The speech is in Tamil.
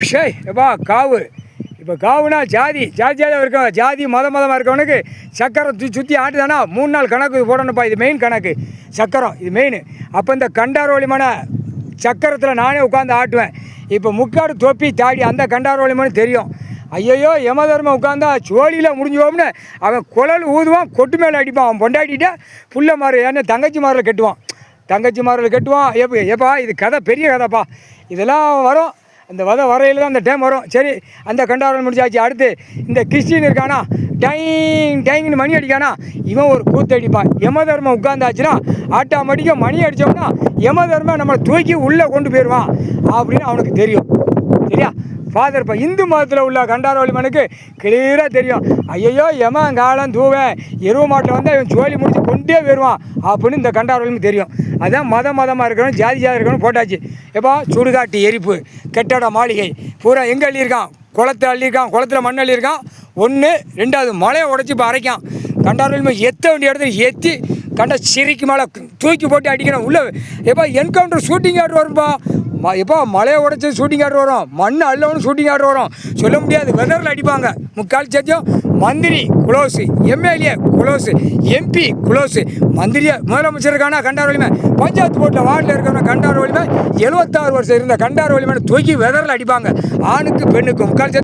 எப்பா காவு இப்போ காவுனா ஜாதியாக இருக்கும். ஜாதி மதமாக இருக்கவனுக்கு சக்கரை சுற்றி ஆட்டுதானா 3 நாள் கணக்கு போடணும்ப்பா. இது மெயின் கணக்கு. சக்கரம் இது மெயின். அப்போ இந்த கண்டாரோலிமான சக்கரத்தில் நானே உட்காந்து ஆட்டுவேன். இப்போ முக்காடு தொப்பி தாடி அந்த கண்டாரோலிமானு தெரியும். ஐயோ யமதர்மம் உட்காந்தா சோழியில் முடிஞ்சுவோம்னு அவன் குழல் ஊதுவான், கொட்டு மேலே அடிப்பான். அவன் பொண்டாட்டிகிட்ட புள்ள மாறு என்ன தங்கச்சி மாரில் கட்டுவான். எப்பா இது கதை பெரிய கதைப்பா. இதெல்லாம் வரும். அந்த வரையில் தான் அந்த டைம் வரும். சரி, அந்த கண்டாரோல் முடிச்சாச்சு. அடுத்து இந்த கிறிஸ்டின் இருக்கானா, டைங்னு மணி அடிக்கானா, இவன் ஒரு கூத்து அடிப்பான். யமதர்மம் உட்காந்தாச்சுன்னா ஆட்டோமேட்டிக்காக மணி அடித்தோம்னா யமதர்மம் நம்மளை தூக்கி உள்ளே கொண்டு போயிடுவான் அப்படின்னு அவனுக்கு தெரியும். சரியா? ஃபாதர் இப்போ இந்து மதத்தில் உள்ள கண்டாரோலிமனுக்கு கிளியராக தெரியும். ஐயோ எமன் காலம் தூவேன் எருவ மாட்டில் வந்து இவன் சோழி முடிச்சு கொண்டே வருவான் அப்படின்னு இந்த கண்டாரோலிமனுக்கு தெரியும். அதான் மதமாக இருக்கணும், ஜாதியாக இருக்கணும் போட்டாச்சு. எப்போ சுடுகாட்டு எரிப்பு, கட்டட மாளிகை பூரா எங்கே அள்ளியிருக்கான்? குளத்தில் மண் அள்ளியிருக்கான். 1 2வது மலையை உடச்சி இப்போ அரைக்கான். கண்டாரோலிமை எத்த வேண்டிய இடத்துல எத்தி கண்ட சிரிக்கு மேலே தூக்கி போட்டு அடிக்கணும் உள்ள. எப்போ என்கவுண்டர் ஷூட்டிங் ஆர்டர் வரும்பா. எப்போ மலையை உடச்சி ஷூட்டிங் ஆர்டர் வரும், மண் அள்ளவனு ஷூட்டிங் ஆர்டர் வரும். சொல்ல முடியாது. வெதரில் அடிப்பாங்க. முக்கால் சத்தியம் மந்திரி close, MLA close, MP close. மந்திரியை முதலமைச்சருக்கான கண்டாரோலிமை, பஞ்சாயத்து போர்ட்டில் வார்டில் இருக்கிறவங்க கண்டாரோலிமை, 76 வருஷம் இருந்த கண்டாரோலிமைன்னு தூக்கி வெதரில் அடிப்பாங்க. ஆணுக்கு பெண்ணுக்கு முக்கால்